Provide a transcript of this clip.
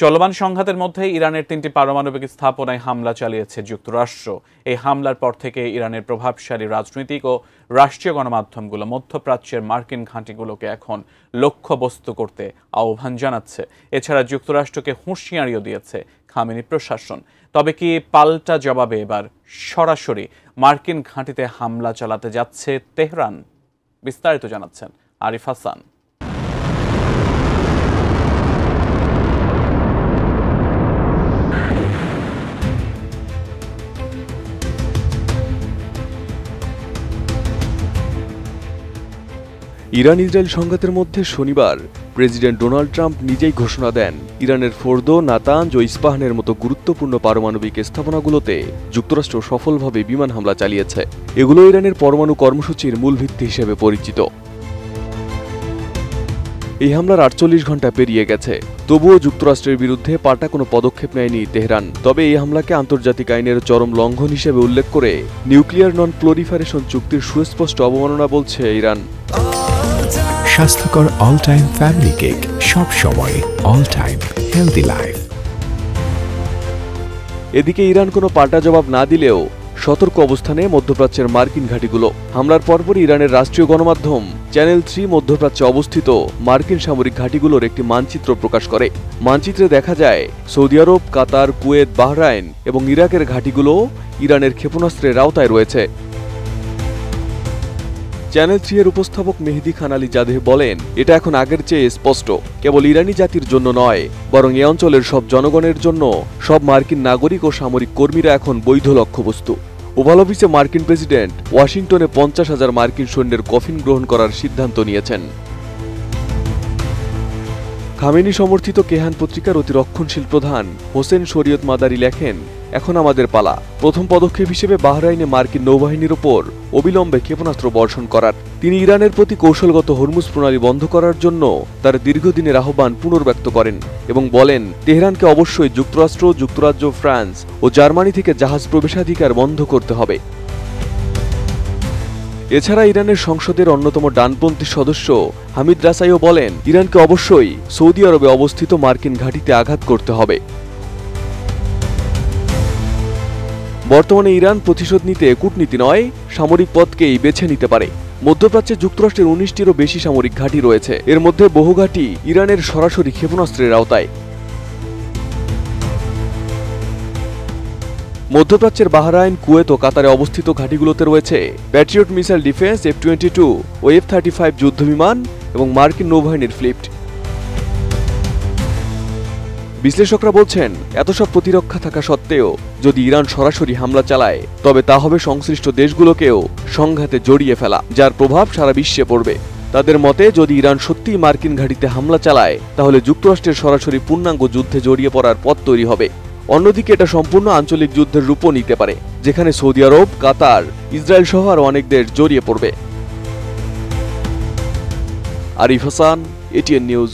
চলমান সংঘাতের মধ্যে ইরানের ৩টি পারমাণবিক স্থাপনায় হামলা চালিয়েছে যুক্তরাষ্ট্র। এই হামলার পর থেকে ইরানের প্রভাবশালী রাজনৈতিক ও রাষ্ট্রীয় গণমাধ্যমগুলো মধ্যপ্রাচ্যের মার্কিন ঘাঁটিগুলোকে এখন লক্ষ্যবস্তু করতে আহ্বান জানাচ্ছে। এছাড়া যুক্তরাষ্ট্রকে হুঁশিয়ারিও দিয়েছে খামেনি প্রশাসন। তবে কি পাল্টা জবাবে এবার সরাসরি মার্কিন ঘাঁটিতে হামলা চালাতে যাচ্ছে তেহরান? বিস্তারিত জানাচ্ছেন আরিফ হাসান। ইরান ইসরায়েল সংঘাতের মধ্যে শনিবার প্রেসিডেন্ট ডোনাল্ড ট্রাম্প নিজেই ঘোষণা দেন ইরানের ফোর্দো, নাতাঞ্জ ও ইস্পাহানের মতো গুরুত্বপূর্ণ পারমাণবিক স্থাপনাগুলোতে যুক্তরাষ্ট্র সফলভাবে বিমান হামলা চালিয়েছে। এগুলো ইরানের পরমাণু কর্মসূচির মূল ভিত্তি হিসেবে পরিচিত। এই হামলার ৪৮ ঘণ্টা পেরিয়ে গেছে, তবুও যুক্তরাষ্ট্রের বিরুদ্ধে পাল্টা কোনো পদক্ষেপ নেয়নি তেহরান। তবে এই হামলাকে আন্তর্জাতিক আইনের চরম লঙ্ঘন হিসেবে উল্লেখ করে নিউক্লিয়ার নন প্রলিফারেশন চুক্তির সুস্পষ্ট অবমাননা বলছে ইরান। স্বাস্থ্যকর অল টাইম ফ্যামিলি কেক, সব সময় অল টাইম হেলদি লাইফ। এদিকে ইরান কোনো পাল্টা জবাব না দিলেও সতর্ক অবস্থানে মধ্যপ্রাচ্যের মার্কিন ঘাঁটিগুলো। হামলার পরপরই ইরানের রাষ্ট্রীয় গণমাধ্যম চ্যানেল 3 মধ্যপ্রাচ্যে অবস্থিত মার্কিন সামরিক ঘাঁটিগুলোর একটি মানচিত্র প্রকাশ করে। মানচিত্রে দেখা যায় সৌদি আরব, কাতার, কুয়েত, বাহরাইন এবং ইরাকের ঘাঁটিগুলো ইরানের ক্ষেপণাস্ত্রের আওতায় রয়েছে। চ্যানেল 3 এর উপস্থাপক মেহেদি খান আলী জাদেহ বলেন, এটা এখন আগের চেয়ে স্পষ্ট। কেবল ইরানি জাতির জন্য নয়, বরং এ অঞ্চলের সব জনগণের জন্য সব মার্কিন নাগরিক ও সামরিক কর্মীরা এখন বৈধ লক্ষ্যবস্তু। ওভাল অফিসে মার্কিন প্রেসিডেন্ট ওয়াশিংটনে ৫০,০০০ মার্কিন সৈন্যের কফিন গ্রহণ করার সিদ্ধান্ত নিয়েছেন। খামেনি সমর্থিত কেহান পত্রিকার অতি রক্ষণশীল প্রধান হোসেন শরীয়ত মাদারি লেখেন, এখন আমাদের পালা। প্রথম পদক্ষেপ হিসেবে বাহরাইনে মার্কিন নৌবাহিনীর ওপর অবিলম্বে ক্ষেপণাস্ত্র বর্ষণ করার। তিনি ইরানের প্রতি কৌশলগত হরমুজ প্রণালী বন্ধ করার জন্য তার দীর্ঘদিনের আহ্বান পুনর্ব্যক্ত করেন এবং বলেন, তেহরানকে অবশ্যই যুক্তরাষ্ট্র, যুক্তরাজ্য, ফ্রান্স ও জার্মানি থেকে জাহাজ প্রবেশাধিকার বন্ধ করতে হবে। এছাড়া ইরানের সংসদের অন্যতম ডানপন্থী সদস্য হামিদ রাসাইও বলেন, ইরানকে অবশ্যই সৌদি আরবে অবস্থিত মার্কিন ঘাঁটিতে আঘাত করতে হবে। বর্তমানে ইরান প্রতিশোধ নিতে কূটনীতি নয়, সামরিক পথকেই বেছে নিতে পারে। মধ্যপ্রাচ্যে যুক্তরাষ্ট্রের ১৯টিরও বেশি সামরিক ঘাঁটি রয়েছে। এর মধ্যে বহু ঘাঁটি ইরানের সরাসরি ক্ষেপণাস্ত্রের আওতায়। মধ্যপ্রাচ্যের বাহরাইন, কুয়েত ও কাতারে অবস্থিত ঘাঁটিগুলোতে রয়েছে প্যাট্রিয়ট মিসাইল ডিফেন্স, F-22 ও F-35 যুদ্ধবিমান এবং মার্কিন নৌবাহিনীর ফ্লিট। বিশ্লেষকরা বলছেন, এত সব প্রতিরক্ষা থাকা সত্ত্বেও যদি ইরান সরাসরি হামলা চালায়, তবে তা হবে সংশ্লিষ্ট দেশগুলোকেও সংঘাতে জড়িয়ে ফেলা, যার প্রভাব সারা বিশ্বে পড়বে। তাদের মতে, যদি ইরান সত্যিই মার্কিন ঘাঁটিতে হামলা চালায়, তাহলে যুক্তরাষ্ট্রের সরাসরি পূর্ণাঙ্গ যুদ্ধে জড়িয়ে পড়ার পথ তৈরি হবে। অন্যদিকে এটা সম্পূর্ণ আঞ্চলিক যুদ্ধের রূপও নিতে পারে, যেখানে সৌদি আরব, কাতার, ইসরায়েল সহ আরও অনেক দেশ জড়িয়ে পড়বে। Arif Hasan, ATN news.